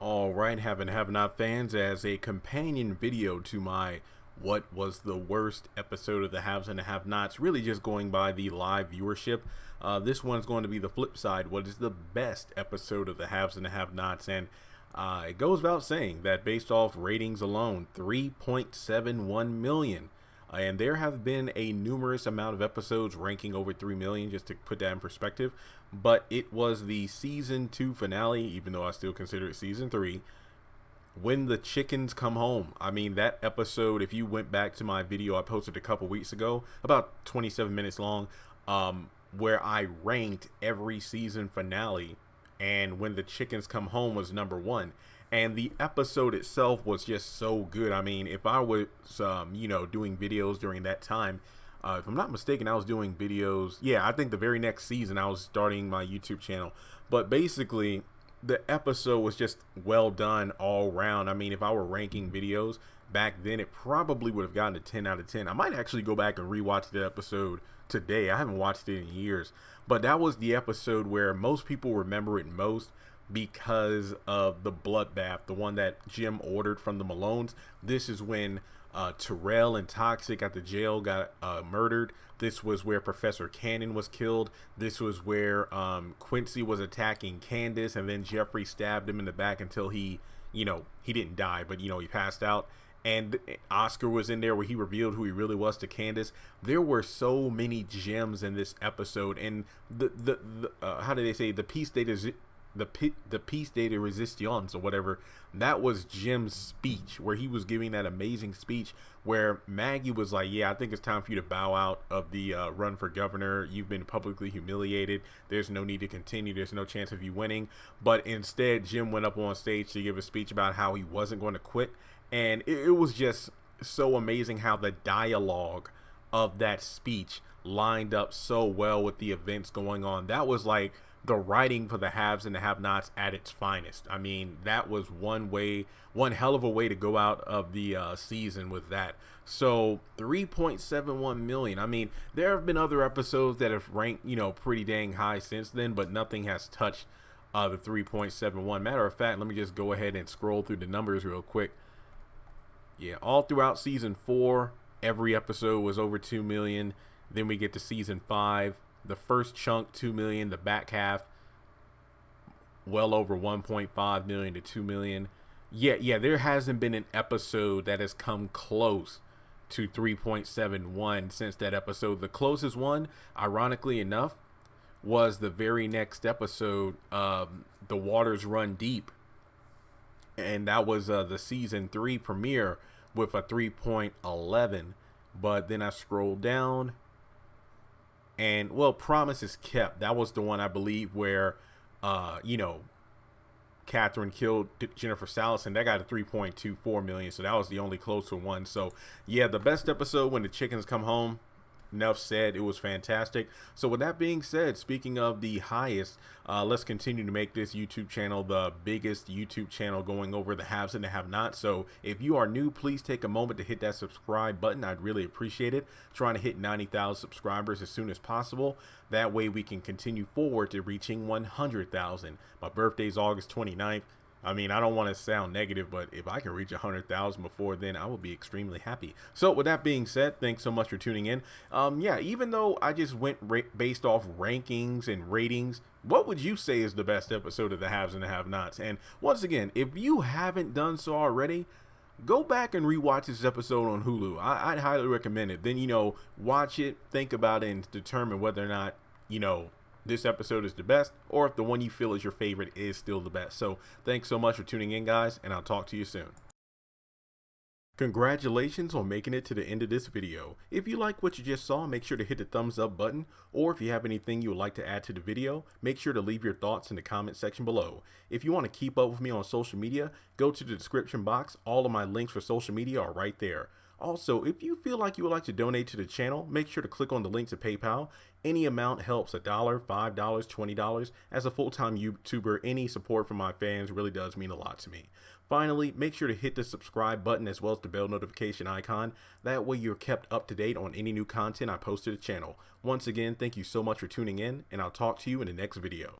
All right, have not fans, as a companion video to my what was the worst episode of the Haves and the Have Nots, really just going by the live viewership. This one's going to be the flip side. What is the best episode of the Haves and the Have Nots? And it goes without saying that based off ratings alone, 3.71 million. And there have been a numerous amount of episodes ranking over 3 million, just to put that in perspective. But it was the season 2 finale, even though I still consider it season 3, When the Chickens Come Home. I mean, that episode, if you went back to my video I posted a couple weeks ago, about 27 minutes long, where I ranked every season finale, and When the Chickens Come Home was number 1. And the episode itself was just so good. I mean, if I was, doing videos during that time, if I'm not mistaken, I was doing videos. Yeah, I think the very next season I was starting my YouTube channel. But basically, the episode was just well done all around. I mean, if I were ranking videos back then, it probably would have gotten a 10 out of 10. I might actually go back and rewatch the episode today. I haven't watched it in years. But that was the episode where most people remember it most, because of the bloodbath, the one that Jim ordered from the Malones. This is when Terrell and Toxic at the jail got murdered. This was where Professor Cannon was killed. This was where Quincy was attacking Candace, and then Jeffrey stabbed him in the back until he didn't die, but he passed out. And Oscar was in there where he revealed who he really was to Candace. There were so many gems in this episode, and the how do they say, the piece de resistance or whatever, that was Jim's speech, where he was giving that amazing speech where Maggie was like, yeah, I think it's time for you to bow out of the run for governor. You've been publicly humiliated. There's no need to continue. There's no chance of you winning. But instead, Jim went up on stage to give a speech about how he wasn't going to quit. And it was just so amazing how the dialogue of that speech lined up so well with the events going on. That was like the writing for the Haves and the Have-Nots at its finest. I mean, that was one hell of a way to go out of the season with that. So 3.71 million. I mean, there have been other episodes that have ranked, pretty dang high since then, but nothing has touched the 3.71. Matter of fact, let me just go ahead and scroll through the numbers real quick. Yeah, all throughout season 4, every episode was over 2 million. Then we get to season 5. The first chunk, 2 million. The back half, well over 1.5 million to 2 million. Yeah, there hasn't been an episode that has come close to 3.71 since that episode. The closest one, ironically enough, was the very next episode, The Waters Run Deep. And that was the season 3 premiere with a 3.11. But then I scrolled down, and well, Promise is Kept. That was the one, I believe, where Catherine killed Jennifer Salas, and that got a 3.24 million. So that was the only closer one. So yeah, the best episode, When the Chickens Come Home. Enough said. It was fantastic. So with that being said, speaking of the highest, let's continue to make this YouTube channel the biggest YouTube channel going over the Haves and the Have-Nots. So if you are new, please take a moment to hit that subscribe button. I'd really appreciate it. Trying to hit 90,000 subscribers as soon as possible. That way we can continue forward to reaching 100,000. My birthday's August 29th. I mean, I don't want to sound negative, but if I can reach 100,000 before then, I will be extremely happy. So with that being said, thanks so much for tuning in. Yeah, even though I just went based off rankings and ratings, what would you say is the best episode of the Haves and the Have-Nots? And once again, if you haven't done so already, go back and rewatch this episode on Hulu. I'd highly recommend it. Then, watch it, think about it, and determine whether or not, this episode is the best, or if the one you feel is your favorite is still the best. So thanks so much for tuning in, guys, and I'll talk to you soon. Congratulations on making it to the end of this video. If you like what you just saw, make sure to hit the thumbs up button, or if you have anything you would like to add to the video, make sure to leave your thoughts in the comment section below. If you want to keep up with me on social media, go to the description box. All of my links for social media are right there. Also, if you feel like you would like to donate to the channel, make sure to click on the link to PayPal. Any amount helps. $1, $5, $20. As a full-time YouTuber, any support from my fans really does mean a lot to me. Finally, make sure to hit the subscribe button as well as the bell notification icon. That way you're kept up to date on any new content I post to the channel. Once again, thank you so much for tuning in, and I'll talk to you in the next video.